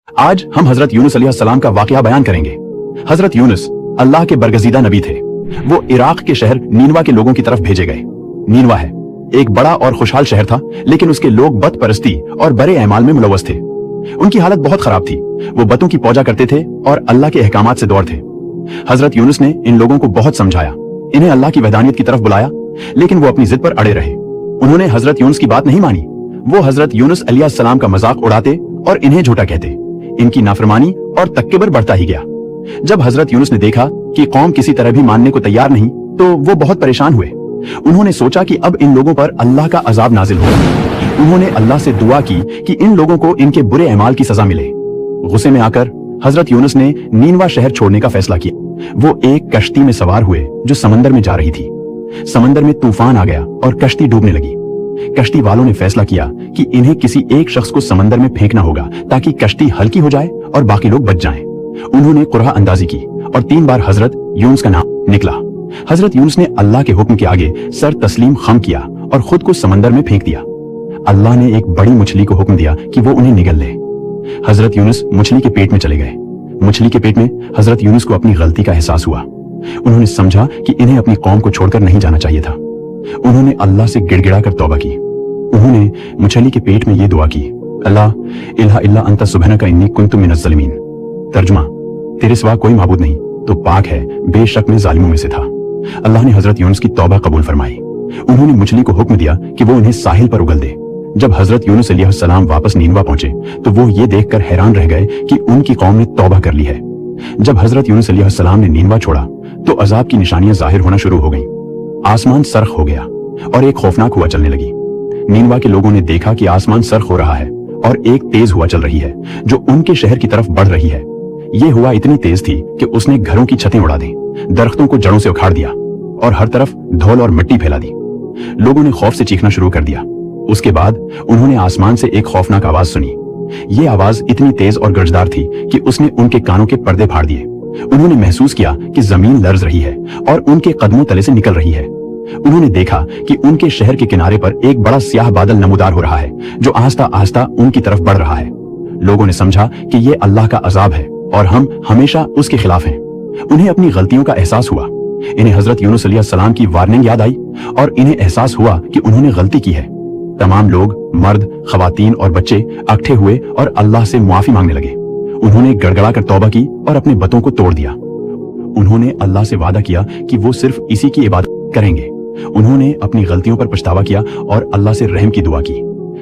आज हम हजरत यूनुस अलैहिस्सलाम का वाकया बयान करेंगे। हजरत यूनुस अल्लाह के बरगजीदा नबी थे। वो इराक के शहर नीनवा के लोगों की तरफ भेजे गए। नीनवा है एक बड़ा और खुशहाल शहर था, लेकिन उसके लोग बत परस्ती और बड़े अमाल में मुलव्वस थे। उनकी हालत बहुत खराब थी। वो बतों की पूजा करते थे और अल्लाह के अहकामात से दूर थे। हजरत यूनुस ने इन लोगों को बहुत समझाया, इन्हें अल्लाह की वहदानियत की तरफ बुलाया, लेकिन वो अपनी जिद पर अड़े रहे। उन्होंने हजरत यूनुस की बात नहीं मानी। वो हजरत यूनुस अलैहिस्सलाम का मजाक उड़ाते और इन्हें झूठा कहते। इनकी नाफरमानी और तकब्बुर बढ़ता ही गया। जब हजरत यूनुस ने देखा कि कौम किसी तरह भी मानने को तैयार नहीं, तो वो बहुत परेशान हुए। उन्होंने सोचा कि अब इन लोगों पर अल्लाह का अजाब नाजिल होगा। उन्होंने अल्लाह से दुआ की कि इन लोगों को इनके बुरे अमाल की सजा मिले। गुस्से में आकर हजरत यूनुस ने नीनवा शहर छोड़ने का फैसला किया। वो एक कश्ती में सवार हुए जो समंदर में जा रही थी। समंदर में तूफान आ गया और कश्ती डूबने लगी। कश्ती वालों ने फैसला किया कि इन्हें किसी एक शख्स को समंदर में फेंकना होगा ताकि कश्ती हल्की हो जाए और बाकी लोग बच जाएं। उन्होंने कुरहा अंदाजी की और 3 बार हजरत यूनुस का नाम निकला। हजरत यूनुस ने अल्लाह के हुक्म के आगे सर तस्लीम खम किया और खुद को समंदर में फेंक दिया। अल्लाह ने एक बड़ी मछली को हुक्म दिया कि वो उन्हें निगल ले। हजरत यूनुस मछली के पेट में चले गए। मछली के पेट में हजरत यूनुस को अपनी गलती का एहसास हुआ। उन्होंने समझा कि इन्हें अपनी कौम को छोड़कर नहीं जाना चाहिए था। उन्होंने अल्लाह से गिड़गिड़ा कर तौबा की। उन्होंने मछली के पेट में ये दुआ की, अल्लाह इल्हा इल्ला अंता सुब्हानका इन्नी कुन्तु मिनज़ ज़ालिमीन। तर्जुमा, तेरे सिवा कोई माबूद नहीं, तो पाक है, बेशक मैं जालिमों में से था। अल्लाह ने हजरत यूनुस की तौबा कबूल फरमाई। उन्होंने मछली को हुक्म दिया कि वो उन्हें साहिल पर उगल दे। जब हजरत यूनुस अलैहिस्सलाम वापस नीनवा पहुंचे तो वो ये देखकर हैरान रह गए कि उनकी कौम ने तौबा कर ली है। जब हजरत यूनुस अलैहिस्सलाम ने नीनवा छोड़ा तो अजाब की निशानियां जाहिर होना शुरू हो गईं। आसमान सरख हो गया और एक खौफनाक हुआ चलने लगी। नीनवा के लोगों ने देखा कि आसमान सरख हो रहा है और एक तेज हुआ चल रही है जो उनके शहर की तरफ बढ़ रही है। ये हुआ इतनी तेज थी कि उसने घरों की छतें उड़ा दी, दरख्तों को जड़ों से उखाड़ दिया और हर तरफ धूल और मिट्टी फैला दी। लोगों ने खौफ से चीखना शुरू कर दिया। उसके बाद उन्होंने आसमान से एक खौफनाक आवाज सुनी। ये आवाज इतनी तेज और गर्जदार थी कि उसने उनके कानों के पर्दे फाड़ दिए। उन्होंने महसूस किया कि जमीन लर्ज रही है और उनके कदमों तले से निकल रही है। उन्होंने देखा कि उनके शहर के किनारे पर एक बड़ा स्याह बादल नमूदार हो रहा है जो आहिस्ता आहिस्ता उनकी तरफ बढ़ रहा है। लोगों ने समझा कि ये अल्लाह का अजाब है और हम हमेशा उसके खिलाफ हैं। उन्हें अपनी गलतियों का एहसास हुआ। इन्हें हजरत यूनुस अलैहिस्सलाम की वार्निंग याद आई और इन्हें एहसास हुआ कि उन्होंने गलती की है। तमाम लोग, मर्द, खवातीन और बच्चे इकट्ठे हुए और अल्लाह से मुआफी मांगने लगे। उन्होंने गड़गड़ा कर तौबा की और अपने बतों को तोड़ दिया। उन्होंने अल्लाह से वादा किया कि वो सिर्फ इसी की इबादत करेंगे। उन्होंने अपनी गलतियों पर पछतावा किया और अल्लाह से रहम की दुआ की।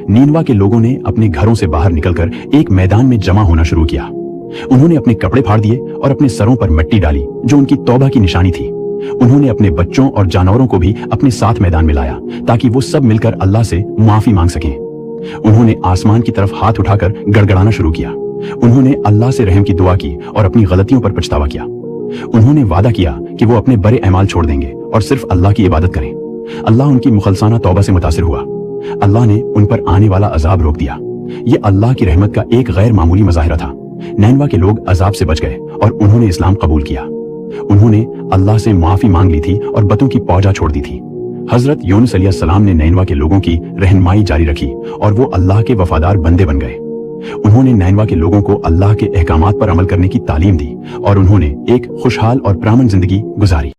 नीनवा के लोगों ने अपने घरों से बाहर निकलकर एक मैदान में जमा होना शुरू किया। उन्होंने अपने कपड़े फाड़ दिए और अपने सरों पर मिट्टी डाली जो उनकी तौबा की निशानी थी। उन्होंने अपने बच्चों और जानवरों को भी अपने साथ मैदान में लाया ताकि वो सब मिलकर अल्लाह से माफी मांग सकें। उन्होंने आसमान की तरफ हाथ उठाकर गड़गड़ाना शुरू किया। उन्होंने अल्लाह से रहम की दुआ की और अपनी गलतियों पर पछतावा किया। उन्होंने वादा किया कि वो अपने बड़े अमाल छोड़ देंगे और सिर्फ अल्लाह की इबादत करें। अल्लाह उनकी मुखलसाना तौबा से मुतासिर हुआ। अल्लाह ने उन पर आने वाला अजाब रोक दिया। ये अल्लाह की रहमत का एक गैर मामूली मज़ाहिरा था। नैनवा के लोग अजाब से बच गए और उन्होंने इस्लाम कबूल किया। उन्होंने अल्लाह से माफी मांग ली थी और बतों की पौजा छोड़ दी थी। हजरत यूनुस अलैहिस्सलाम ने नैनवा के लोगों की रहनुमाई जारी रखी और वो अल्लाह के वफादार बंदे बन गए। उन्होंने नैनवा के लोगों को अल्लाह के अहकामात पर अमल करने की तालीम दी और उन्होंने एक खुशहाल और प्रामन जिंदगी गुजारी।